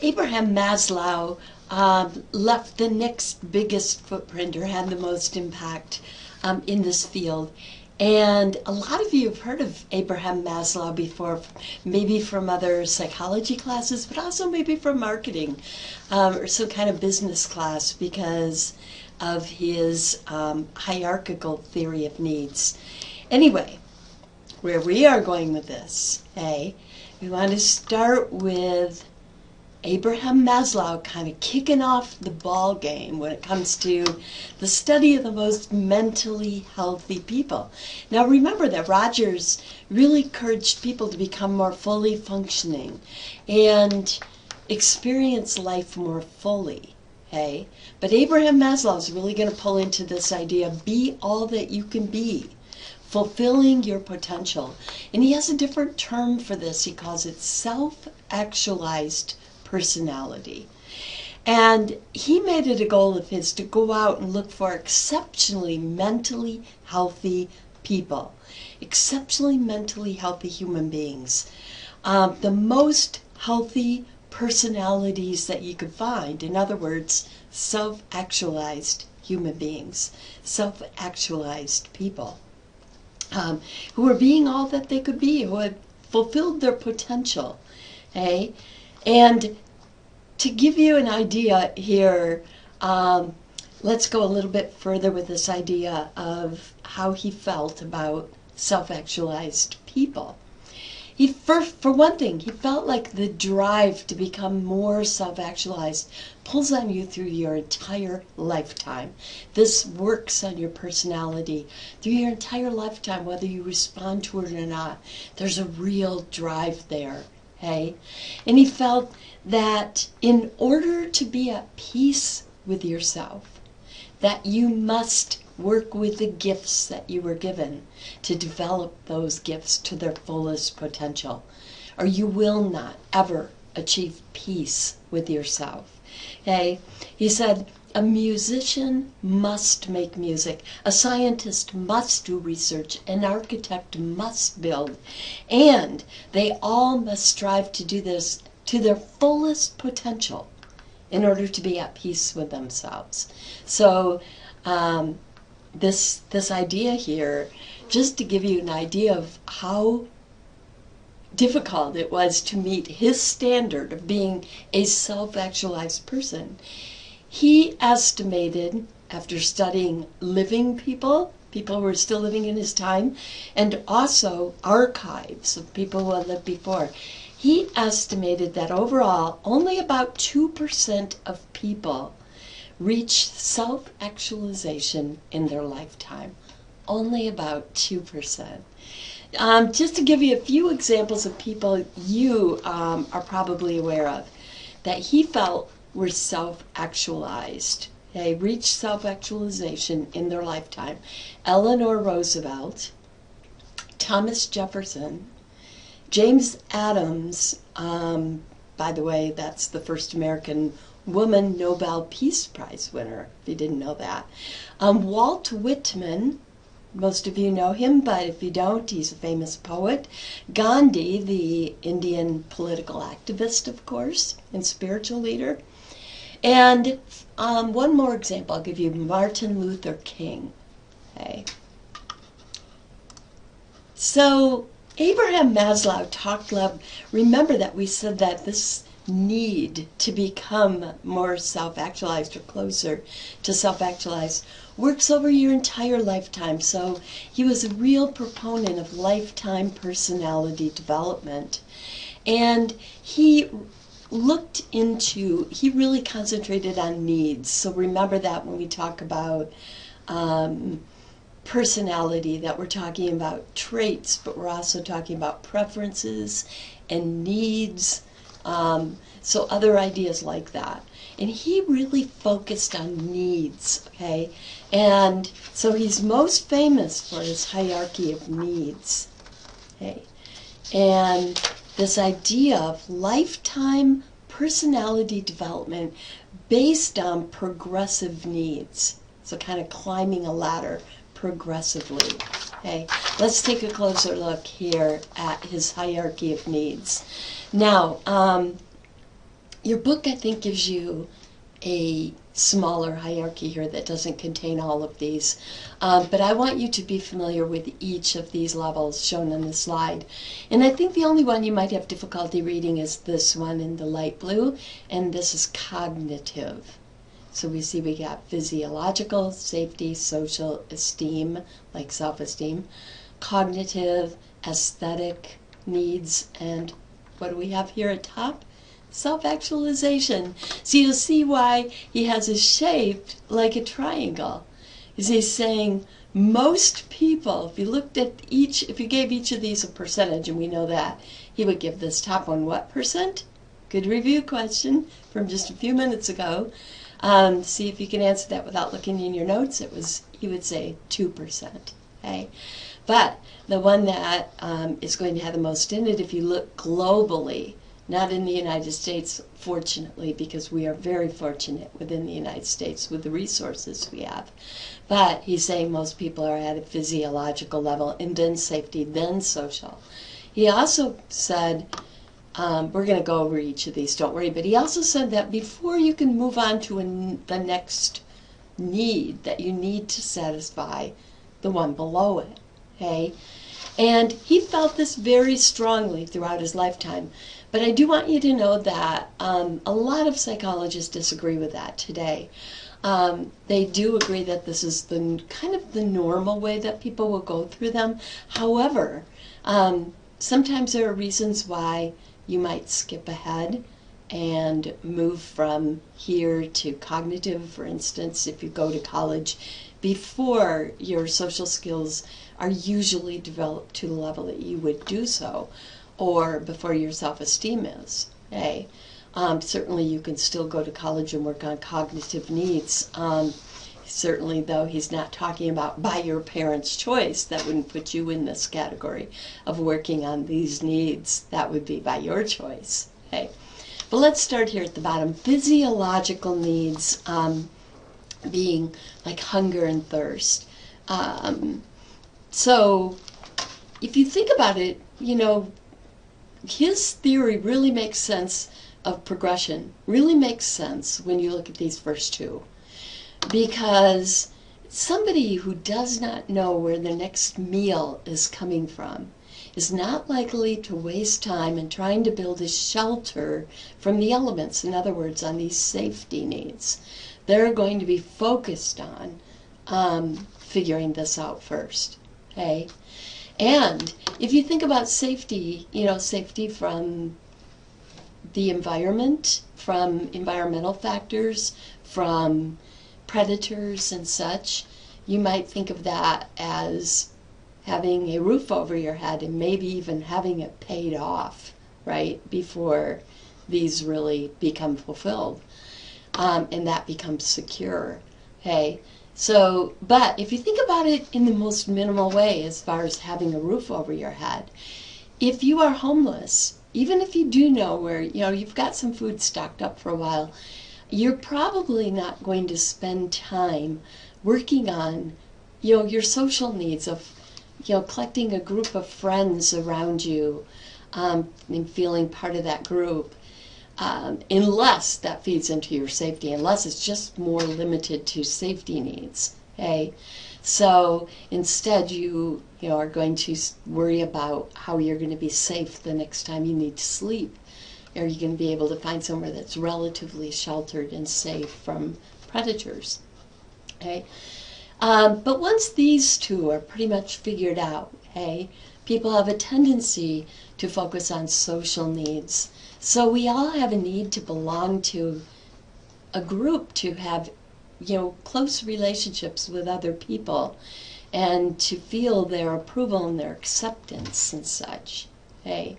Abraham Maslow left the next biggest footprint, or had the most impact in this field. And a lot of you have heard of Abraham Maslow before, maybe from other psychology classes, but also maybe from marketing or some kind of business class, because of his hierarchical theory of needs. Anyway, where we are going with this, we want to start with Abraham Maslow kind of kicking off the ball game when it comes to the study of the most mentally healthy people. Now remember that Rogers really encouraged people to become more fully functioning and experience life more fully. But Abraham Maslow is really going to pull into this idea of be all that you can be, fulfilling your potential. And he has a different term for this. He calls it self-actualized personality. And he made it a goal of his to go out and look for exceptionally mentally healthy people, exceptionally mentally healthy human beings, the most healthy personalities that you could find. In other words, self-actualized human beings, self-actualized people, who were being all that they could be, who had fulfilled their potential. And to give you an idea here, let's go a little bit further with this idea of how he felt about self-actualized people. For one thing, he felt like the drive to become more self-actualized pulls on you through your entire lifetime. This works on your personality through your entire lifetime, whether you respond to it or not. There's a real drive there. And he felt that in order to be at peace with yourself, that you must work with the gifts that you were given to develop those gifts to their fullest potential, or you will not ever achieve peace with yourself. He said, a musician must make music, a scientist must do research, an architect must build, and they all must strive to do this to their fullest potential in order to be at peace with themselves. So this idea here, just to give you an idea of how difficult it was to meet his standard of being a self-actualized person. He estimated, after studying living people who were still living in his time, and also archives of people who had lived before, he estimated that overall only about 2% of people reach self-actualization in their lifetime. Only about 2%. Just to give you a few examples of people you are probably aware of that he felt were self-actualized, reached self-actualization in their lifetime. Eleanor Roosevelt, Thomas Jefferson, James Adams, by the way, that's the first American woman Nobel Peace Prize winner, if you didn't know that. Walt Whitman, most of you know him, but if you don't, he's a famous poet. Gandhi, the Indian political activist, of course, and spiritual leader. And one more example I'll give you, Martin Luther King. So Abraham Maslow talked about, remember that we said that this need to become more self-actualized or closer to self-actualized works over your entire lifetime. So he was a real proponent of lifetime personality development. And he really concentrated on needs. So remember that when we talk about personality, that we're talking about traits, but we're also talking about preferences and needs. So other ideas like that. And he really focused on needs, And so he's most famous for his hierarchy of needs, And this idea of lifetime personality development based on progressive needs. So kind of climbing a ladder progressively. Let's take a closer look here at his hierarchy of needs. Now, Your book, I think, gives you a smaller hierarchy here that doesn't contain all of these. But I want you to be familiar with each of these levels shown on the slide. And I think the only one you might have difficulty reading is this one in the light blue, and this is cognitive. So we see we got physiological, safety, social, esteem, like self-esteem, cognitive, aesthetic needs, and what do we have here at top? Self-actualization. So you'll see why he has it shaped like a triangle. Is he's saying most people, if you looked at each, if you gave each of these a percentage, and we know that, he would give this top one what percent? Good review question from just a few minutes ago. See if you can answer that without looking in your notes. He would say 2%. Okay? But the one that is going to have the most in it, if you look globally, not in the United States, fortunately, because we are very fortunate within the United States with the resources we have. But he's saying most people are at a physiological level, and then safety, then social. He also said, we're going to go over each of these, don't worry, but he also said that before you can move on to the next need that you need to satisfy the one below it, okay? And he felt this very strongly throughout his lifetime. But I do want you to know that a lot of psychologists disagree with that today. They do agree that this is the kind of the normal way that people will go through them. However, sometimes there are reasons why you might skip ahead and move from here to cognitive, for instance, if you go to college, before your social skills are usually developed to the level that you would do so, or before your self-esteem is. Okay? Certainly you can still go to college and work on cognitive needs. Certainly, though, he's not talking about by your parents' choice. That wouldn't put you in this category of working on these needs. That would be by your choice. Okay? But let's start here at the bottom. Physiological needs being like hunger and thirst. So if you think about it, you know, his theory really makes sense of progression, really makes sense when you look at these first two. Because somebody who does not know where their next meal is coming from is not likely to waste time in trying to build a shelter from the elements. In other words, on these safety needs. They're going to be focused on figuring this out first. Okay? And if you think about safety, you know, safety from the environment, from environmental factors, from predators and such, you might think of that as having a roof over your head and maybe even having it paid off, right, before these really become fulfilled. And that becomes secure. Okay? So, but if you think about it in the most minimal way as far as having a roof over your head, if you are homeless, even if you do know where, you know, you've got some food stocked up for a while, you're probably not going to spend time working on, you know, your social needs of, you know, collecting a group of friends around you and feeling part of that group. Unless that feeds into your safety, unless it's just more limited to safety needs. Okay, so instead you are going to worry about how you're going to be safe the next time you need to sleep. Are you going to be able to find somewhere that's relatively sheltered and safe from predators? Okay, but once these two are pretty much figured out, okay, people have a tendency to focus on social needs. So we all have a need to belong to a group, to have, you know, close relationships with other people, and to feel their approval and their acceptance and such. Okay,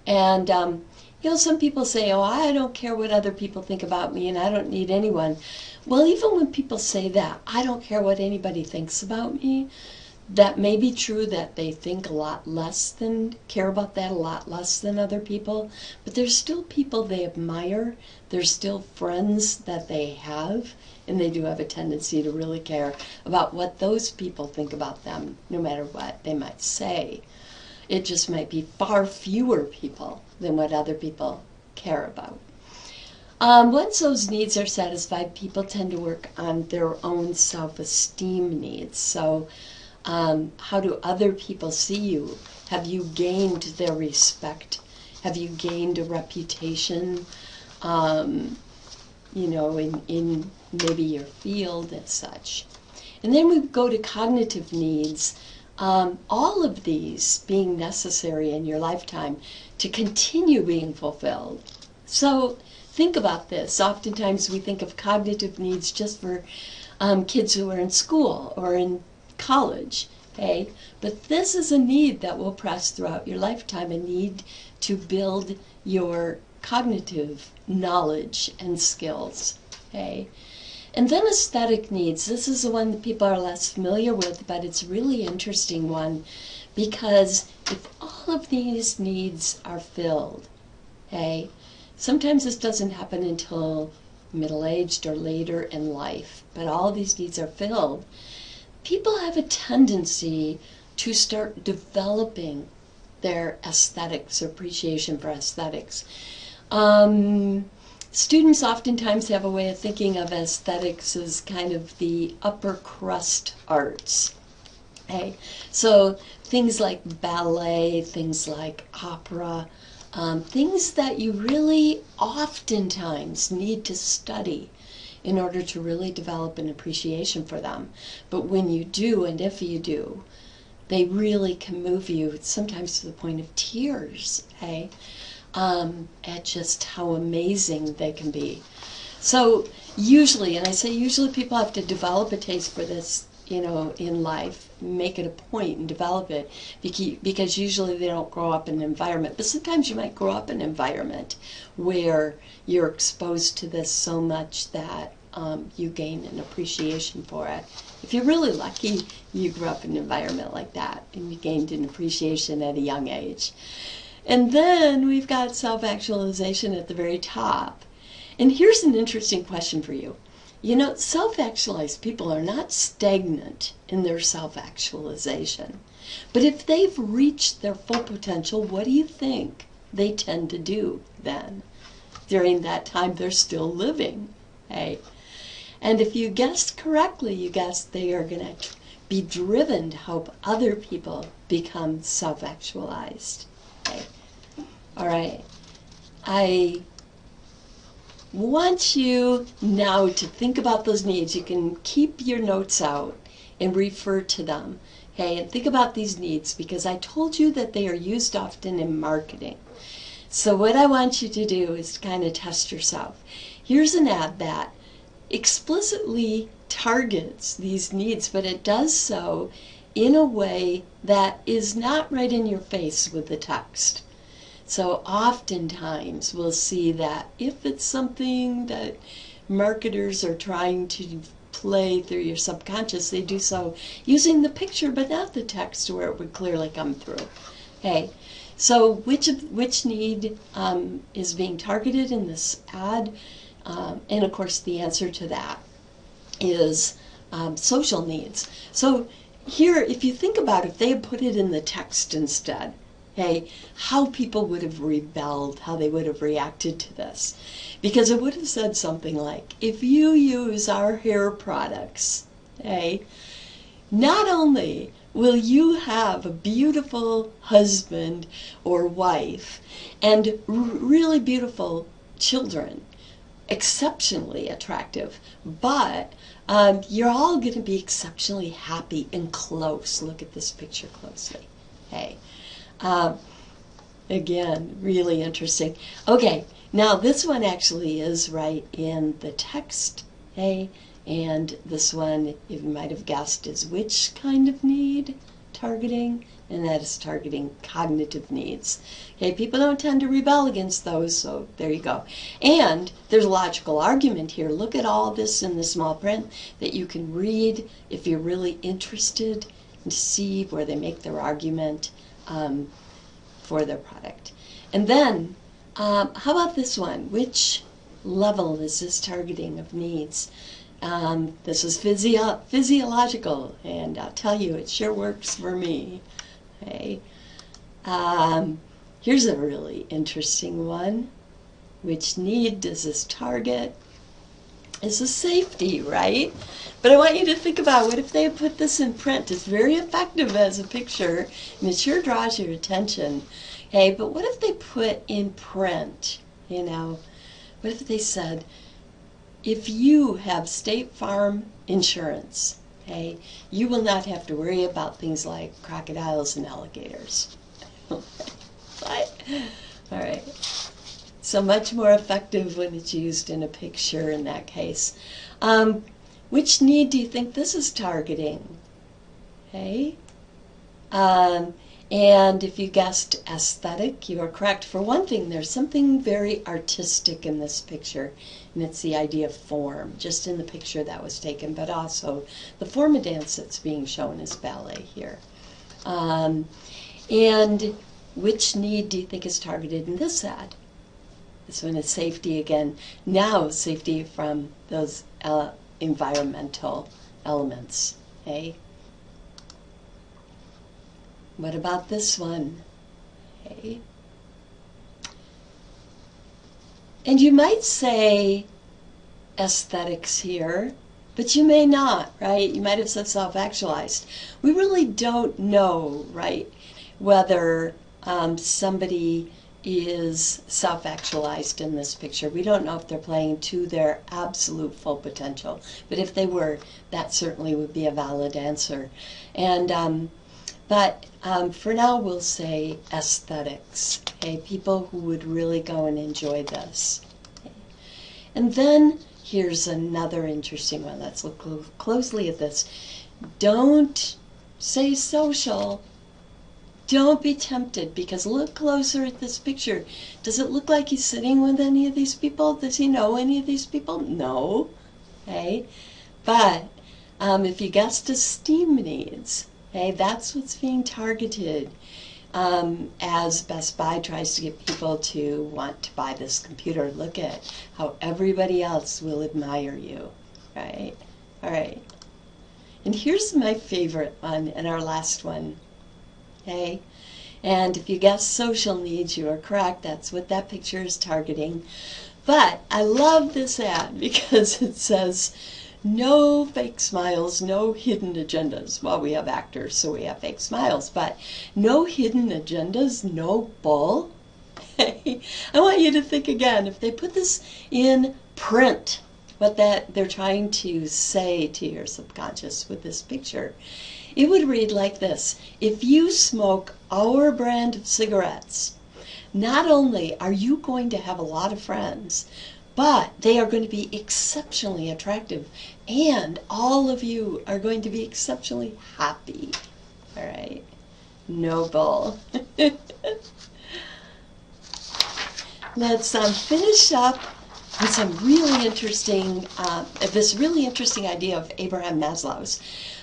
and you know, some people say, "Oh, I don't care what other people think about me, and I don't need anyone." Well, even when people say that, "I don't care what anybody thinks about me," that may be true that they think a lot less than, care about that a lot less than other people, but there's still people they admire, there's still friends that they have, and they do have a tendency to really care about what those people think about them, no matter what they might say. It just might be far fewer people than what other people care about. Once those needs are satisfied, people tend to work on their own self-esteem needs. So, how do other people see you? Have you gained their respect? Have you gained a reputation, in maybe your field and such? And then we go to cognitive needs. All of these being necessary in your lifetime to continue being fulfilled. So think about this. Oftentimes we think of cognitive needs just for kids who are in school or in college. Okay? But this is a need that will press throughout your lifetime, a need to build your cognitive knowledge and skills. Okay? And then aesthetic needs. This is the one that people are less familiar with, but it's a really interesting one because if all of these needs are filled, okay, sometimes this doesn't happen until middle-aged or later in life, but all of these needs are filled, people have a tendency to start developing their aesthetics, appreciation for aesthetics. Students oftentimes have a way of thinking of aesthetics as kind of the upper crust arts. Okay? So things like ballet, things like opera, things that you really oftentimes need to study in order to really develop an appreciation for them. But when you do, and if you do, they really can move you sometimes to the point of tears. Okay? At just how amazing they can be. So usually, and I say usually, people have to develop a taste for this, in life, make it a point and develop it, because usually they don't grow up in an environment. But sometimes you might grow up in an environment where you're exposed to this so much that you gain an appreciation for it. If you're really lucky, you grew up in an environment like that and you gained an appreciation at a young age. And then we've got self-actualization at the very top. And here's an interesting question for you. Self-actualized people are not stagnant in their self-actualization. But if they've reached their full potential, what do you think they tend to do then? During that time, they're still living. Okay? And if you guessed correctly, you guessed they are going to be driven to help other people become self-actualized. Okay. All right. I want you now to think about those needs. You can keep your notes out and refer to them. Okay, and think about these needs because I told you that they are used often in marketing. So what I want you to do is kind of test yourself. Here's an ad that explicitly targets these needs, but it does so in a way that is not right in your face with the text. So oftentimes we'll see that if it's something that marketers are trying to play through your subconscious, they do so using the picture but not the text where it would clearly come through. Okay, so which need is being targeted in this ad? And of course the answer to that is social needs. So here, if you think about it, if they had put it in the text instead, okay, how people would have rebelled, how they would have reacted to this. Because it would have said something like, if you use our hair products, okay, not only will you have a beautiful husband or wife and really beautiful children, exceptionally attractive, but you're all going to be exceptionally happy and close. Look at this picture closely. Okay. Again, really interesting. Okay, now this one actually is right in the text. Okay, and this one, you might have guessed, is which kind of need targeting? And that is targeting cognitive needs. Okay, people don't tend to rebel against those, so there you go. And there's a logical argument here. Look at all this in the small print that you can read if you're really interested and see where they make their argument for their product. And then, how about this one? Which level is this targeting of needs? This is physiological, and I'll tell you, it sure works for me. Okay. Here's a really interesting one. Which need does this target? It's a safety, right? But I want you to think about, what if they had put this in print? It's very effective as a picture, and it sure draws your attention. Okay, but what if they put in print, what if they said, if you have State Farm insurance, okay, you will not have to worry about things like crocodiles and alligators. What? All right. So much more effective when it's used in a picture in that case. Which need do you think this is targeting? Okay. And if you guessed aesthetic, you are correct. For one thing, there's something very artistic in this picture, and it's the idea of form, just in the picture that was taken, but also the form of dance that's being shown is ballet here. And which need do you think is targeted in this ad? This one is safety again. Now safety from those environmental elements. Okay. What about this one? Okay. And you might say aesthetics here, but you may not, right? You might have said self-actualized. We really don't know, right, whether somebody is self-actualized in this picture. We don't know if they're playing to their absolute full potential, but if they were, that certainly would be a valid answer. And but for now we'll say aesthetics, okay? People who would really go and enjoy this. Okay? And then here's another interesting one. Let's look closely at this. Don't say social. Don't be tempted, because look closer at this picture. Does it look like he's sitting with any of these people? Does he know any of these people? No. Okay? But if you guessed esteem needs, okay, that's what's being targeted as Best Buy tries to get people to want to buy this computer. Look at how everybody else will admire you, right? All right. And here's my favorite one and our last one. Okay, and if you guess social needs, you are correct. That's what that picture is targeting. But I love this ad because it says, no fake smiles, no hidden agendas. Well, we have actors, so we have fake smiles, but no hidden agendas, no bull. I want you to think again, if they put this in print, what that they're trying to say to your subconscious with this picture, it would read like this: if you smoke our brand of cigarettes, not only are you going to have a lot of friends, but they are going to be exceptionally attractive, and all of you are going to be exceptionally happy. All right, noble. Let's finish up with some really interesting, this really interesting idea of Abraham Maslow's,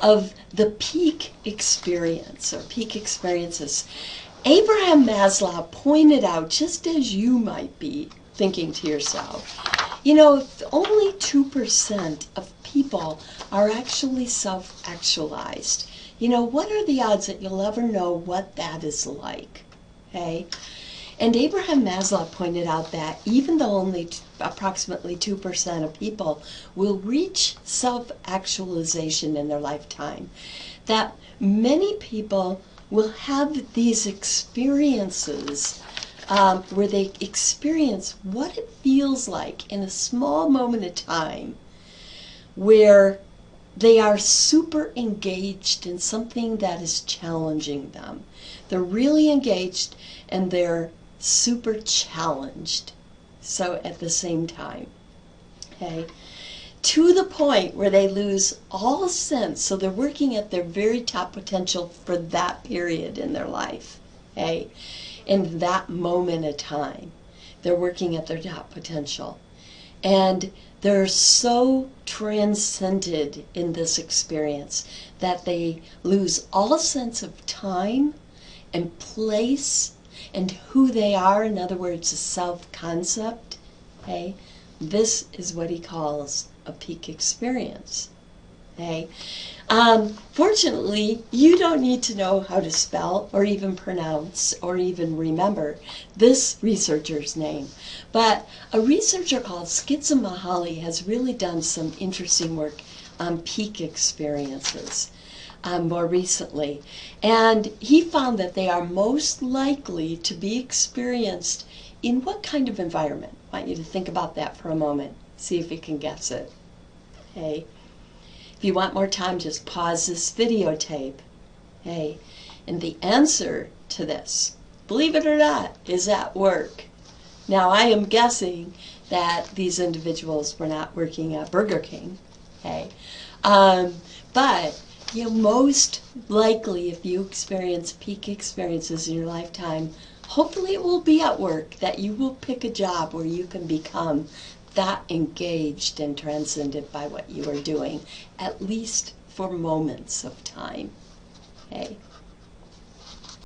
of the peak experience, or peak experiences. Abraham Maslow pointed out, just as you might be thinking to yourself, if only 2% of people are actually self-actualized, what are the odds that you'll ever know what that is like? Okay? And Abraham Maslow pointed out that even though only approximately 2% of people will reach self-actualization in their lifetime, that many people will have these experiences where they experience what it feels like in a small moment of time where they are super engaged in something that is challenging them. They're really engaged and they're super challenged, so at the same time, okay, to the point where they lose all sense, so they're working at their very top potential for that period in their life, okay, in that moment of time, they're working at their top potential, and they're so transcended in this experience that they lose all sense of time and place and who they are, in other words, a self-concept. Okay? This is what he calls a peak experience. Okay? Fortunately, you don't need to know how to spell or even pronounce or even remember this researcher's name. But a researcher called Skizamahali has really done some interesting work on peak experiences more recently. And he found that they are most likely to be experienced in what kind of environment? I want you to think about that for a moment. See if you can guess it. Okay. If you want more time, just pause this videotape. Okay. And the answer to this, believe it or not, is at work. Now, I am guessing that these individuals were not working at Burger King. Okay. But you know, most likely, if you experience peak experiences in your lifetime, hopefully it will be at work, that you will pick a job where you can become that engaged and transcended by what you are doing, at least for moments of time. Okay?